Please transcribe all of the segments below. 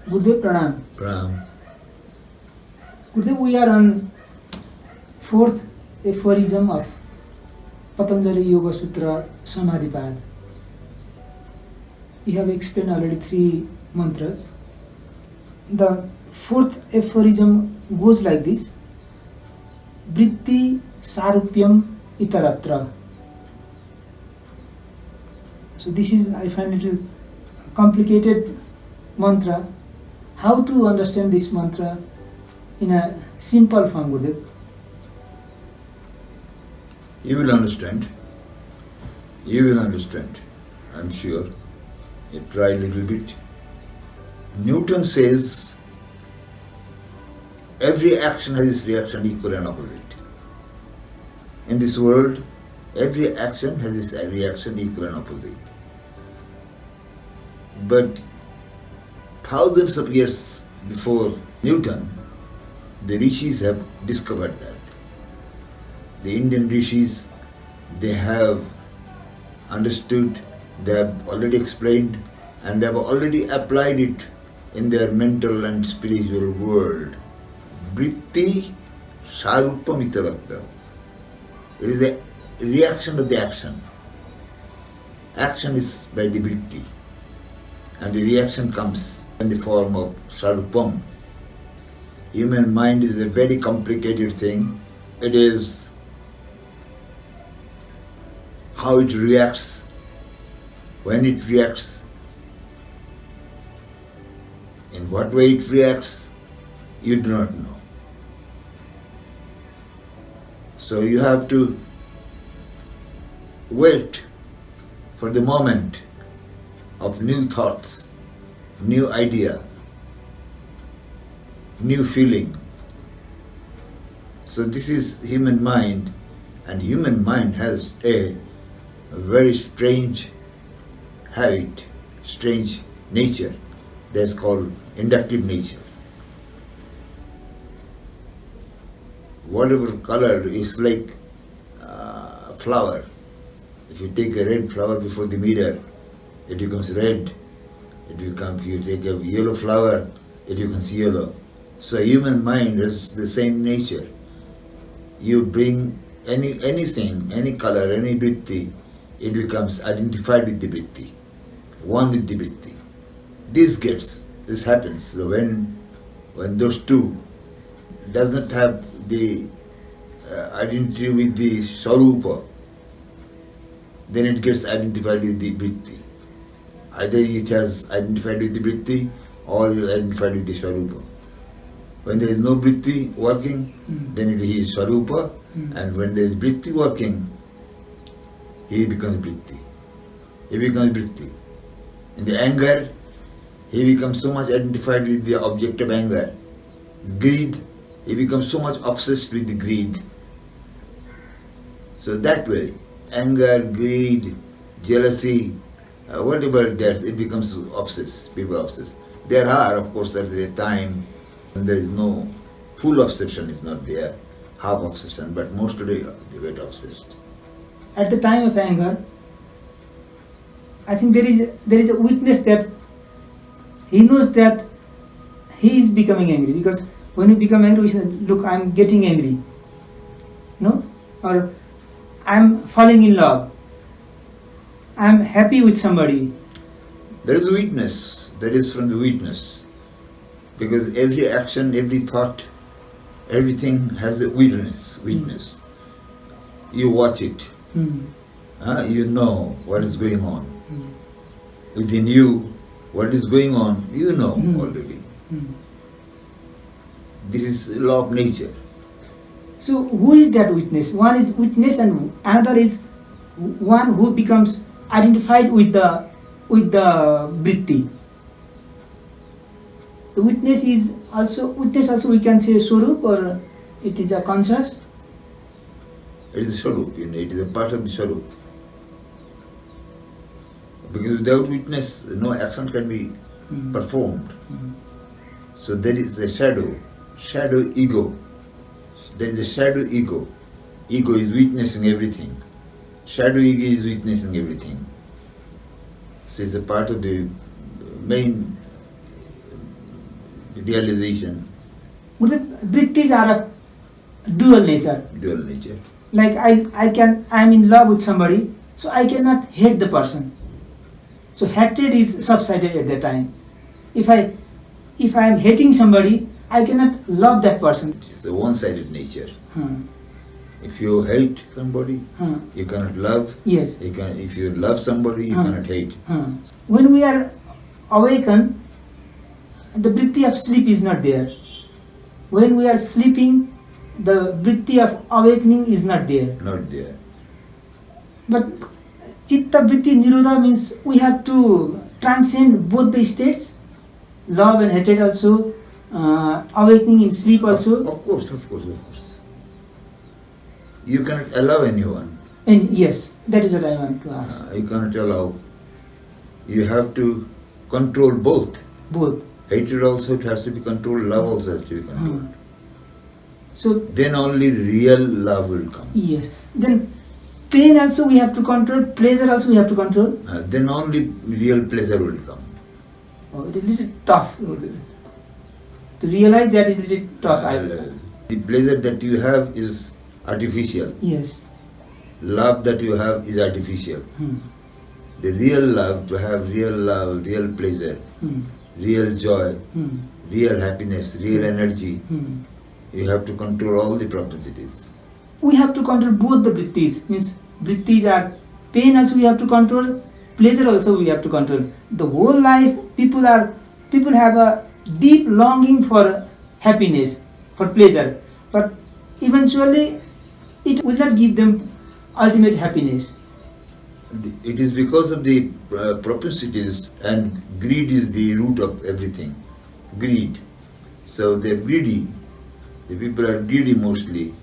Gurudev Pranam. Pranam. Gurudev, we are on fourth aphorism of Patanjali Yoga Sutra Samadhipad. We have explained already 3 mantras. The fourth aphorism goes like this: Vritti Sarupyam Itaratra. So this is, I find, a little complicated mantra. How to understand this mantra in a simple form, Gurudev? You will understand. You will understand, I'm sure. You try a little bit. Newton says every action has its reaction equal and opposite. In this world, every action has its reaction equal and opposite. But thousands of years before Newton, the rishis have discovered that. The Indian rishis, they have understood, they have already explained, and they have already applied it in their mental and spiritual world. Vritti Sarupamitarakta. It is a reaction of the action. Action is by the vritti, and the reaction comes in the form of sarupam. Human mind is a very complicated thing. It is how it reacts, when it reacts, in what way it reacts, you do not know. So you have to wait for the moment of new thoughts, new idea, new feeling. So this is human mind, and human mind has a very strange habit, strange nature. That's called inductive nature. Whatever color is like a flower. If you take a red flower before the mirror, it becomes red. If you take a yellow flower, it becomes yellow. So human mind has the same nature. You bring anything, any color, any vritti, it becomes identified with the vritti, one with the vritti. This happens. So when those two does not have the identity with the sarupa, then it gets identified with the vritti. Either it has identified with the vritti or it is identified with the sarupa. When there is no vritti working, then it is sarupa, and when there is vritti working, he becomes vritti. He becomes vritti. In the anger, he becomes so much identified with the object of anger. Greed, he becomes so much obsessed with the greed. So that way, anger, greed, jealousy, whatever it is, it becomes obsessed, people obsessed. There are, of course, at a time when there is no full obsession is not there, half obsession, but most today they get obsessed. At the time of anger, I think there is a witness that he knows that he is becoming angry, because when you become angry, you say, look, I am getting angry, no? Or I am falling in love, I am happy with somebody. There is a witness, that is from the witness, because every action, every thought, everything has a witness. You watch it, you know what is going on. Within you, what is going on, you know already. This is law of nature. So who is that witness? One is witness and another is one who becomes identified with the vritti. The witness also we can say swarup, or it is a conscious. It is a swarup, it is a part of the swarup. Because without witness, no action can be performed. So there is a shadow ego. There is a shadow ego. Ego is witnessing everything. Shadow ego is witnessing everything. So it's a part of the main realization, Gurudev, vrittis are of dual nature. dual nature. Like I'm in love with somebody, so I cannot hate the person. So hatred is subsided at that time. If I am hating somebody, I cannot love that person. It's a one-sided nature. Hmm. If you hate somebody, Hmm. you cannot love. Yes. If you love somebody, you cannot hate. When we are awakened, the vritti of sleep is not there. When we are sleeping, the vritti of awakening is not there. Not there. But chitta vritti nirodha means we have to transcend both the states, love and hatred also, awakening in sleep also. Of course. You cannot allow anyone. And yes, that is what I want to ask. You cannot allow. You have to control both. Both. Hatred also it has to be controlled, love also has to be controlled. So Then only real love will come. yes. Then pain also we have to control, pleasure also we have to control. Then only real pleasure will come. Oh, it is little tough. To realize that is little tough. The pleasure that you have is artificial. Yes. Love that you have is artificial. The real love, to have real love, real pleasure, real joy, real happiness, real energy, you have to control all the propensities. We have to control both the vrittis. Means vrittis are pain also we have to control, pleasure also we have to control. The whole life people have a deep longing for happiness, for pleasure, but eventually it will not give them ultimate happiness. It is because of the propensities, and greed is the root of everything. Greed. So they are greedy. The people are greedy mostly,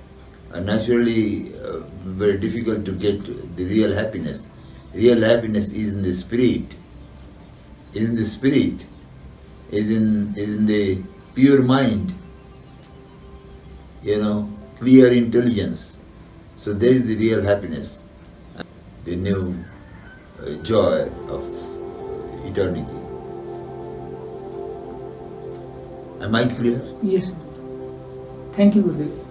and naturally very difficult to get the real happiness. Real happiness is in the spirit. Is in the spirit. Is in the pure mind. Clear intelligence. So there is the real happiness, the new joy of eternity. Am I clear? Yes. Thank you, Gurudev.